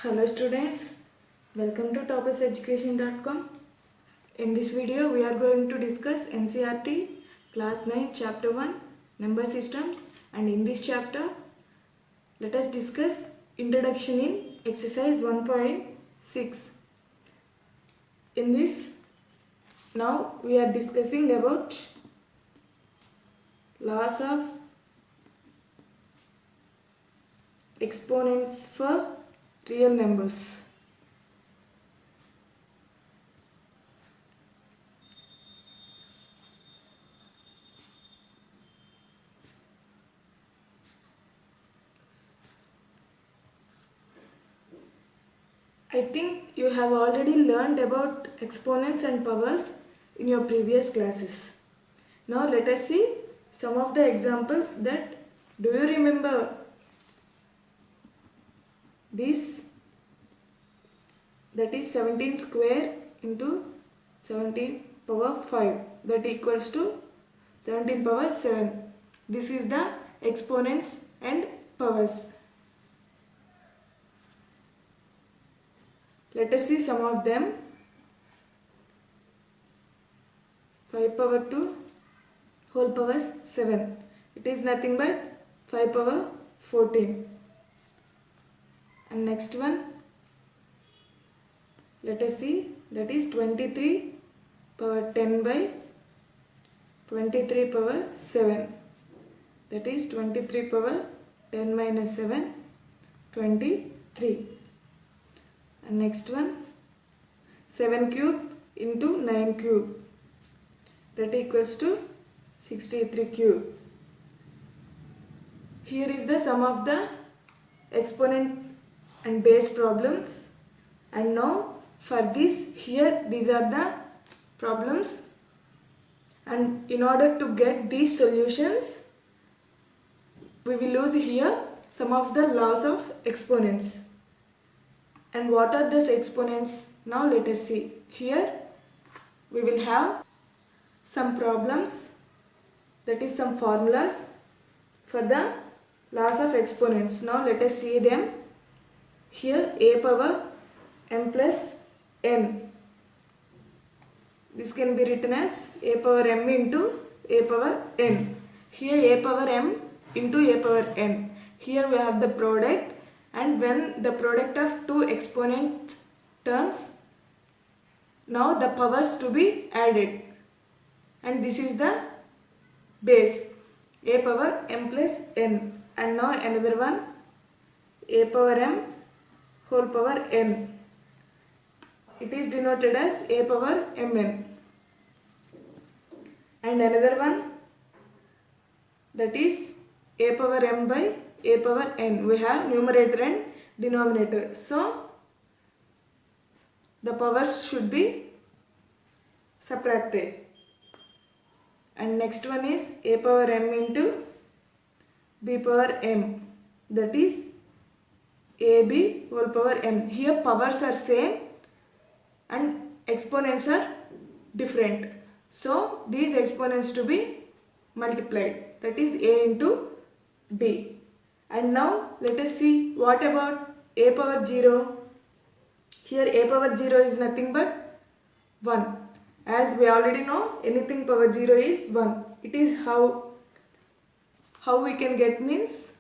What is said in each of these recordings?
Hello students, welcome to topuseducation.com. In this video we are going to discuss NCERT class 9 chapter 1 number systems, and in this chapter let us discuss introduction in exercise 1.6. In this now we are discussing about laws of exponents for real numbers. I think you have already learned about exponents and powers in your previous classes. Now let us see some of the examples that do you remember this, that is 17 square into 17 power 5, that equals to 17 power 7. This is the exponents and powers. Let us see some of them. 5 power 2 whole power 7. It is nothing but 5 power 14. And next one, let us see, that is 23 power 10 by 23 power 7. That is 23 power 10 minus 7, 23. And next one, 7 cube into 9 cube, that equals to 63 cube. Here is the sum of the exponent and base problems. And now for this, here these are the problems, and in order to get these solutions we will use here some of the laws of exponents. And what are these exponents? Now let us see. Here we will have some problems, that is some formulas for the laws of exponents. Now let us see them. Here a power m plus n. This can be written as a power m into a power n. Here a power m into a power n. Here we have the product, and when the product of two exponent terms, now the powers to be added, and this is the base, a power m plus n. And now another one, a power m whole power n. It is denoted as a power mn. And another one, that is a power m by a power n. We have numerator and denominator, so the powers should be subtracted. And next one is a power m into b power m, that is ab whole power m. Here powers are same and exponents are different, so these exponents to be multiplied, that is a into b. And now let us see what about a power 0. Here a power 0 is nothing but 1. As we already know, anything power 0 is 1. It is how we can get means,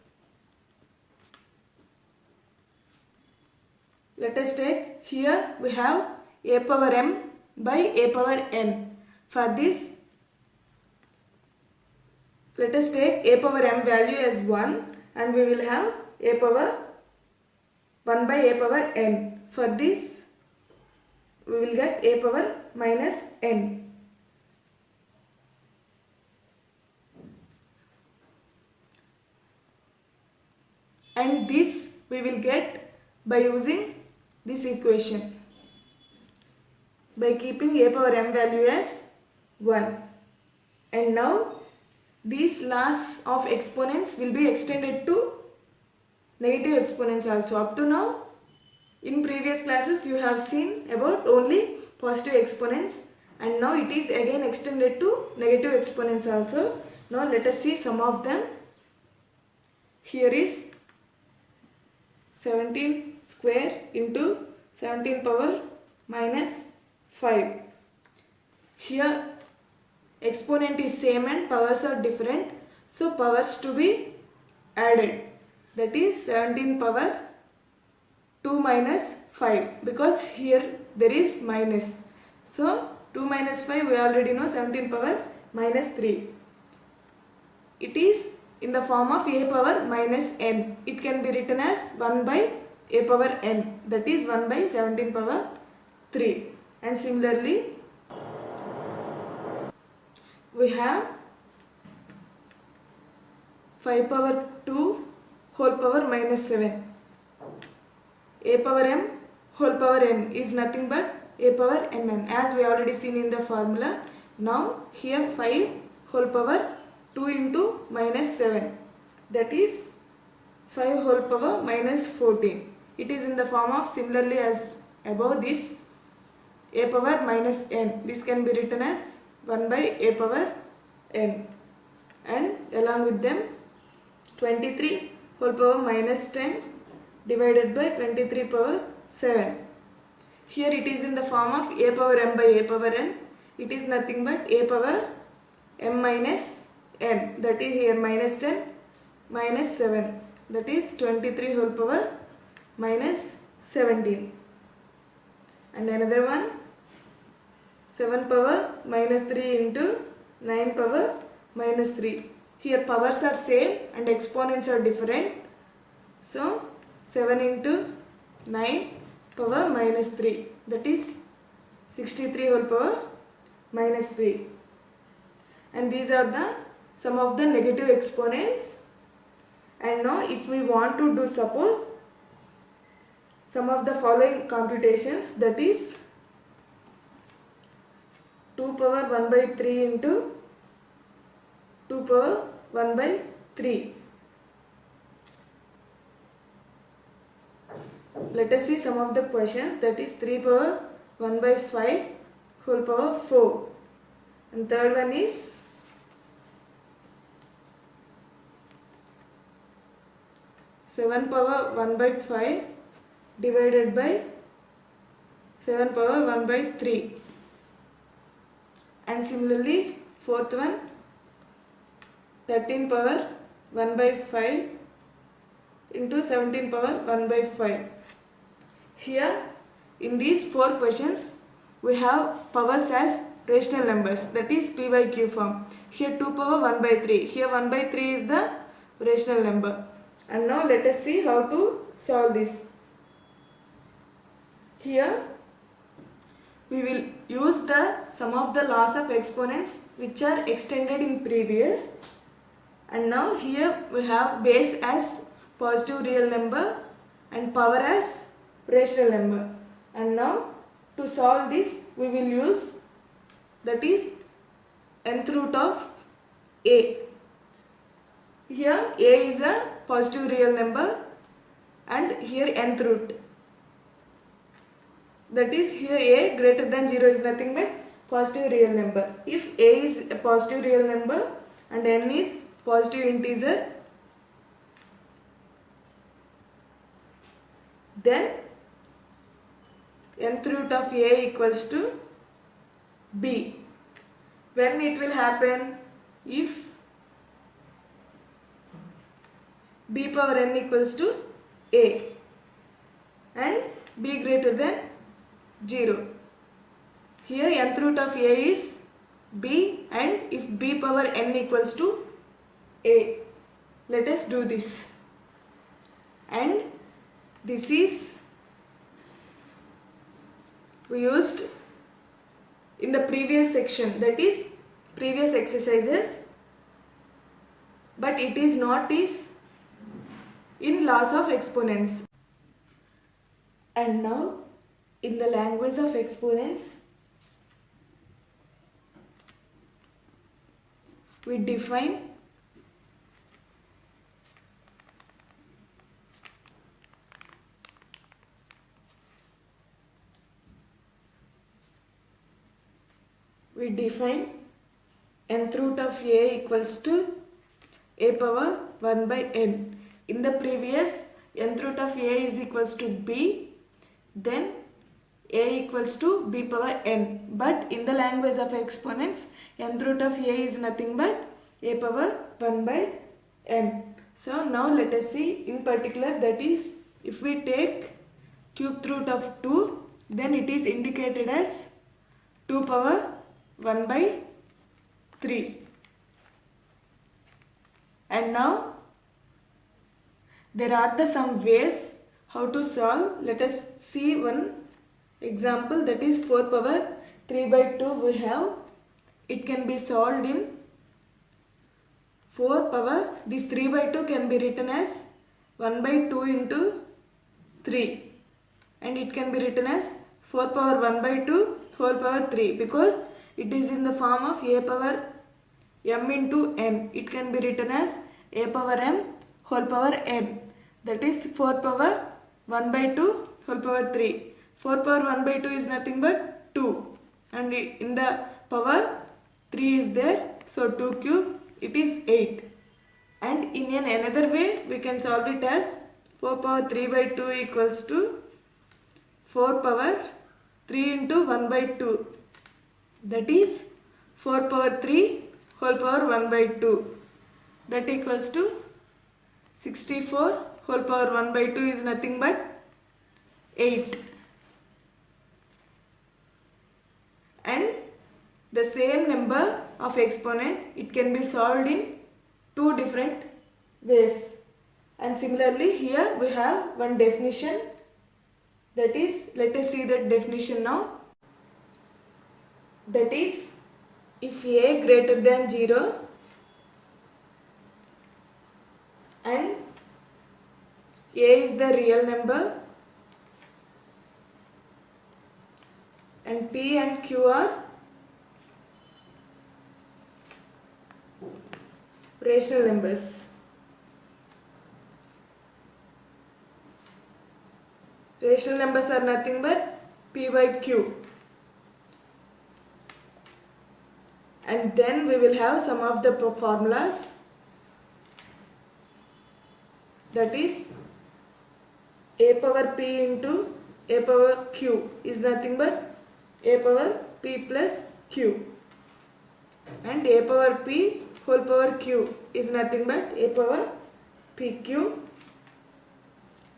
let us take, here we have a power m by a power n. For this, let us take a power m value as 1, and we will have a power 1 by a power n. For this, we will get a power minus n. And this we will get by using this equation, by keeping a power m value as 1. And now these laws of exponents will be extended to negative exponents also. Up to now, in previous classes you have seen about only positive exponents, and now it is again extended to negative exponents also. Now let us see some of them. Here is 17 square into 17 power minus 5. Here exponent is same and powers are different, so powers to be added, that is 17 power 2 minus 5, because here there is minus. So 2 minus 5 we already know 17 power minus 3. It is in the form of a power minus n. It can be written as 1 by a power n, that is 1 by 17 power 3. And similarly we have 5 power 2 whole power minus 7. A power m whole power n is nothing but a power mn, as we already seen in the formula. Now here 5 whole power 2 into minus 7, that is 5 whole power minus 14. It is in the form of similarly as above this a power minus n. This can be written as 1 by a power n, and along with them 23 whole power minus 10 divided by 23 power 7. Here it is in the form of a power m by a power n. It is nothing but a power m minus n, that is here minus 10 minus 7, that is 23 whole power minus 17. And another one 7 power minus 3 into 9 power minus 3. Here powers are same and exponents are different. So 7 into 9 power minus 3, that is 63 whole power minus 3. And these are the some of the negative exponents. And now if we want to do suppose some of the following computations, that is 2 power 1 by 3 into 2 power 1 by 3. Let us see some of the questions, that is 3 power 1 by 5 whole power 4. And third one is 7 power 1 by 5 divided by 7 power 1 by 3. And similarly fourth one 13 power 1 by 5 into 17 power 1 by 5. Here in these 4 questions we have powers as rational numbers, that is p by q form. Here 2 power 1 by 3, here 1 by 3 is the rational number. And now let us see how to solve this. Here we will use the some of the laws of exponents which are extended in previous. And now here we have base as positive real number and power as rational number. And now to solve this we will use, that is nth root of a. Here a is a positive real number and here nth root, that is here a greater than 0 is nothing but positive real number. If a is a positive real number and n is positive integer, then nth root of a equals to b. When it will happen? If b power n equals to a and b greater than 0. Here nth root of a is b, and if b power n equals to a. Let us do this. And this is we used in the previous section, that is previous exercises, but it is not is in laws of exponents. And now in the language of exponents we define nth root of a equals to a power 1 by n. In the previous nth root of a is equals to b, then a equals to b power n. But in the language of exponents, nth root of a is nothing but a power 1 by n. So now let us see in particular, that is, if we take cube root of 2, then it is indicated as 2 power 1 by 3. And now there are some ways how to solve. Let us see one example, that is 4 power 3 by 2 we have. It can be solved in 4 power, this 3 by 2 can be written as 1 by 2 into 3, and it can be written as 4 power 1 by 2 whole power 3, because it is in the form of a power m into n. It can be written as a power m whole power n, that is 4 power 1 by 2 whole power 3. 4 power 1 by 2 is nothing but 2, and in the power 3 is there, so 2 cube, it is 8. And in another way we can solve it as 4 power 3 by 2 equals to 4 power 3 into 1 by 2, that is 4 power 3 whole power 1 by 2, that equals to 64 whole power 1 by 2 is nothing but 8. And the same number of exponent, it can be solved in 2 different ways. And similarly here we have one definition, that is, let us see that definition now. That is, if a greater than 0 and a is the real number and p and q are rational numbers. Rational numbers are nothing but p by q. And then we will have some of the formulas, that is a power p into a power q is nothing but a power p plus q, and a power p whole power q is nothing but a power pq,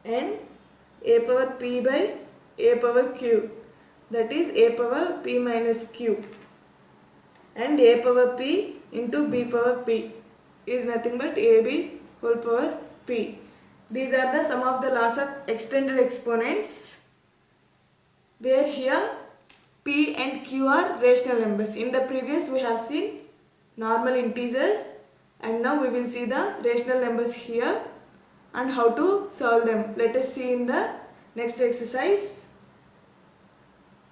and a power p by a power q, that is a power p minus q, and a power p into b power p is nothing but ab whole power p. These are the some of the laws of extended exponents, where here p and q are rational numbers. In the previous we have seen normal integers, and now we will see the rational numbers here and how to solve them. Let us see in the next exercise.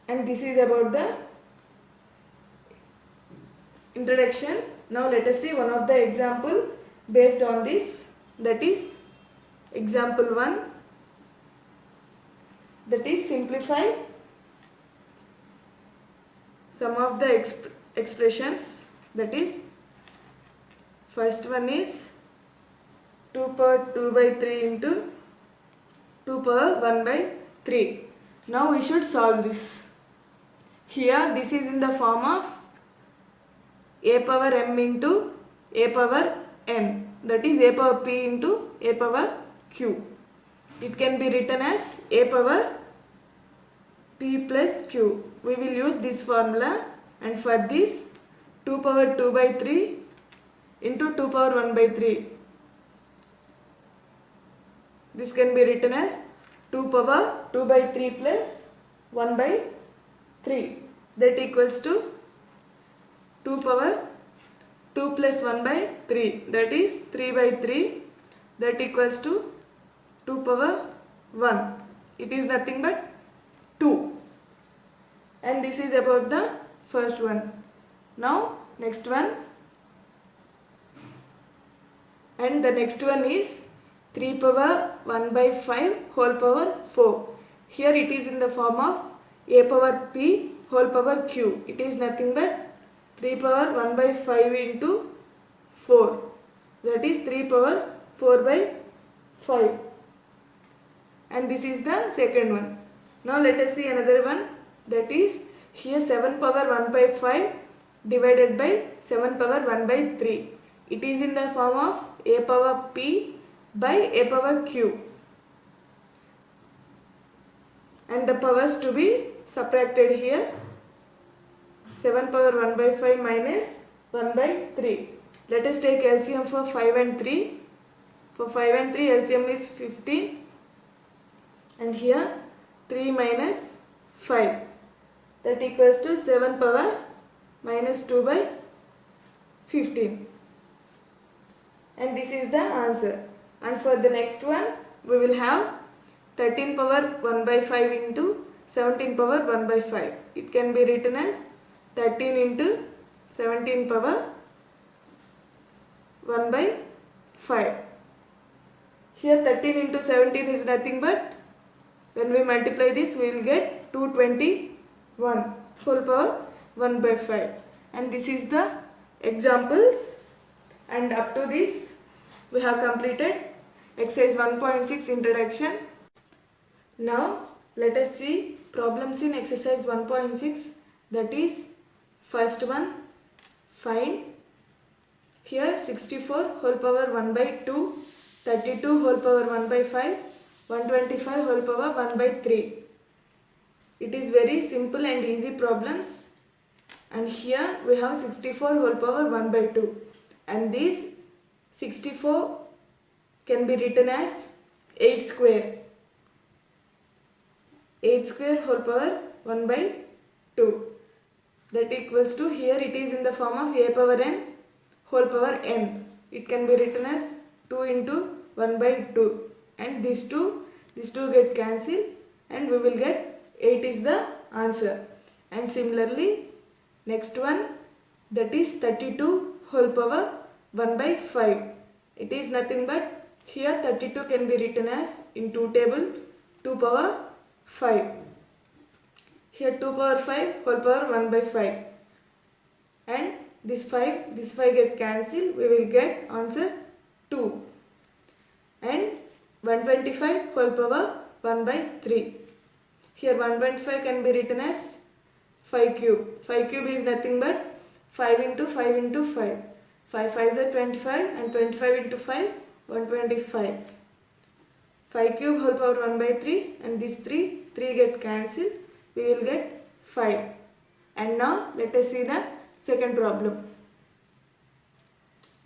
And this is about the introduction. Now let us see one of the example based on this, that is example 1, that is simplify some of the expressions. That is, first one is 2 power 2 by 3 into 2 power 1 by 3. Now we should solve this. Here this is in the form of a power m into a power n, that is a power p into a power q. It can be written as a power p plus q. We will use this formula, and for this 2 power 2 by 3 into 2 power 1 by 3. This can be written as 2 power 2 by 3 plus 1 by 3, that equals to 2 power 2 plus 1 by 3, that is 3 by 3, that equals to 2 power 1. It is nothing but 2. And this is about the first one. Now next one, and the next one is 3 power 1 by 5 whole power 4. Here it is in the form of a power p whole power q. It is nothing but 3 power 1 by 5 into 4, that is 3 power 4 by 5. and this is the second one. Now let us see another one, that is here 7 power 1 by 5 divided by 7 power 1 by 3. It is in the form of a power p by a power q, and the powers to be subtracted here. 7 power 1 by 5 minus 1 by 3. Let us take LCM for 5 and 3. For 5 and 3 LCM is 15, and here 3 minus 5, that equals to 7 power minus 2 by 15, and this is the answer. And for the next one we will have 13 power 1 by 5 into 17 power 1 by 5. It can be written as 13 into 17 power 1 by 5. Here 13 into 17 is nothing but, when we multiply this we will get 221 whole power 1 by 5. And this is the examples, and up to this we have completed exercise 1.6 introduction. Now let us see problems in exercise 1.6, that is first one, find here 64 whole power 1 by 2, 32 whole power 1 by 5, 125 whole power 1 by 3. It is very simple and easy problems, and here we have 64 whole power 1 by 2, and this 64 can be written as 8 square. 8 square whole power 1 by 2, that equals to, here it is in the form of a power n whole power n. It can be written as 2 into 1 by 2, and these two get cancelled, and we will get 8 is the answer. And similarly next one, that is 32 whole power 1 by 5. It is nothing but, here 32 can be written as in 2 table 2 power 5. Here 2 power 5 whole power 1 by 5, and this 5 get cancelled, we will get answer 2. And 125 whole power 1 by 3. Here 125 can be written as 5 cube. 5 cube is nothing but 5 into 5 into 5. 5 5s are 25, and 25 into 5 125. 5 cube whole power 1 by 3, and this 3 get cancelled, we will get 5. And now let us see the second problem.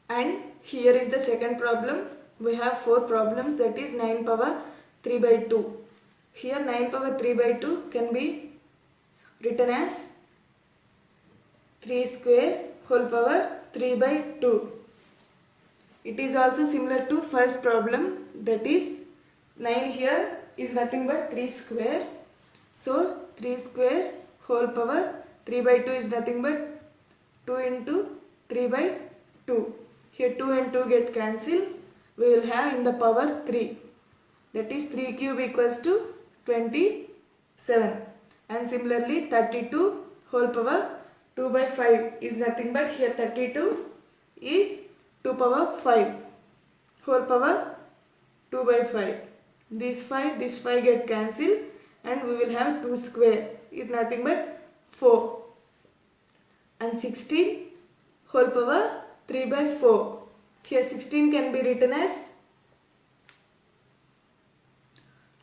And here is the second problem. We have 4 problems, that is 9 power 3 by 2. Here 9 power 3 by 2 can be written as 3 square whole power 3 by 2. It is also similar to first problem, that is 9 here is nothing but 3 square. So 3 square whole power 3 by 2 is nothing but 2 into 3 by 2. Here 2 and 2 get cancelled. We will have in the power 3. That is 3 cube equals to 27. And similarly 32 whole power 2 by 5 is nothing but, here 32 is 2 power 5 whole power 2 by 5. This 5 get cancelled, and we will have 2 square is nothing but 4. And 16 whole power 3 by 4. Here 16 can be written as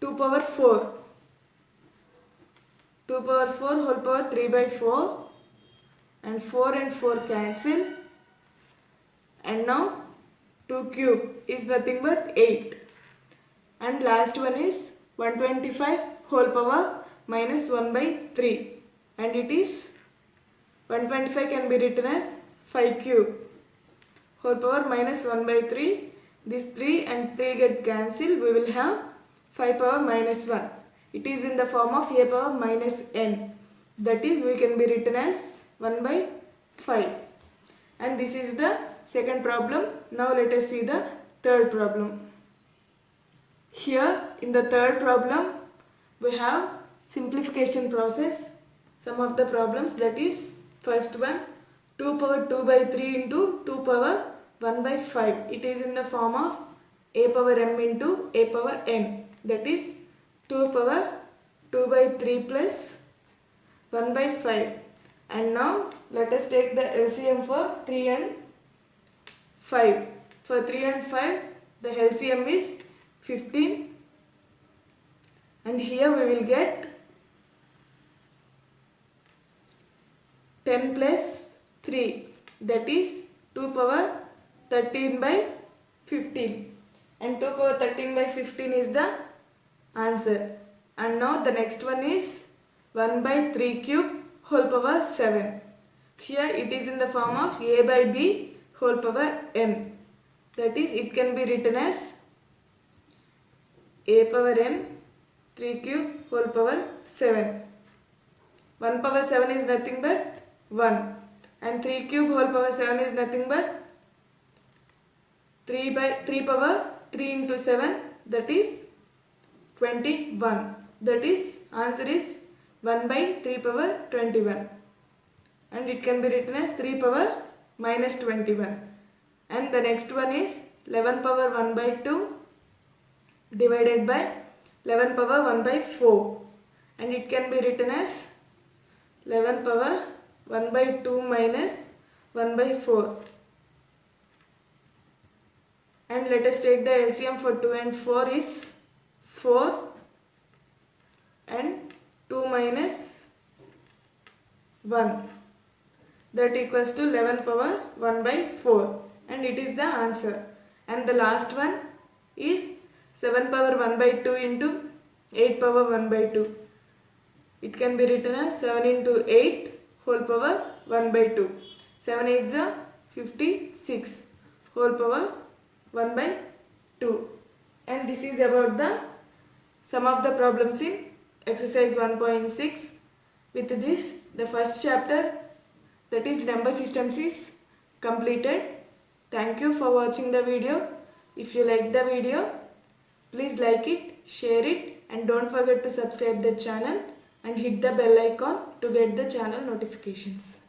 2 power 4. 2 power 4 whole power 3 by 4, and 4 and 4 cancel, and now 2 cube is nothing but 8. And last one is 125 whole power minus 1 by 3, and it is 125 can be written as 5 cube whole power minus 1 by 3. This 3 and 3 get cancelled, we will have 5 power minus 1. It is in the form of a power minus n, that is we can be written as 1 by 5. And this is the second problem. Now let us see the third problem. Here in the third problem we have simplification process. Some of the problems, that is first one, 2 power 2 by 3 into 2 power 1 by 5. It is in the form of a power m into a power n, that is 2 power 2 by 3 plus 1 by 5. And now let us take the LCM for 3 and 5. For 3 and 5 the LCM is 15, and here we will get 10 plus 3, that is 2 power 13 by 15, and 2 power 13 by 15 is the answer. And now the next one is 1 by 3 cube whole power 7. Here it is in the form of a by b whole power n. That is, it can be written as a power n 3 cube whole power 7. 1 power 7 is nothing but 1, and 3 cube whole power 7 is nothing but 3 by 3 power 3 into 7, that is 21. That is, answer is 1 by 3 power 21, and it can be written as 3 power minus 21. And the next one is 11 power 1 by 2 divided by 11 power 1 by 4, and it can be written as 11 power 1 by 2 minus 1 by 4. And let us take the LCM for 2 and 4 is 4, and 2 minus 1, that equals to 11 power 1 by 4, and it is the answer. And the last one is 7 power 1 by 2 into 8 power 1 by 2. It can be written as 7 into 8 whole power 1 by 2. 7 8s are 56 whole power 1 by 2. And this is about the sum of the problems in exercise 1.6. With this, the first chapter, that is number systems, is completed. Thank you for watching the video. If you like the video, please like it, share it, and don't forget to subscribe the channel and hit the bell icon to get the channel notifications.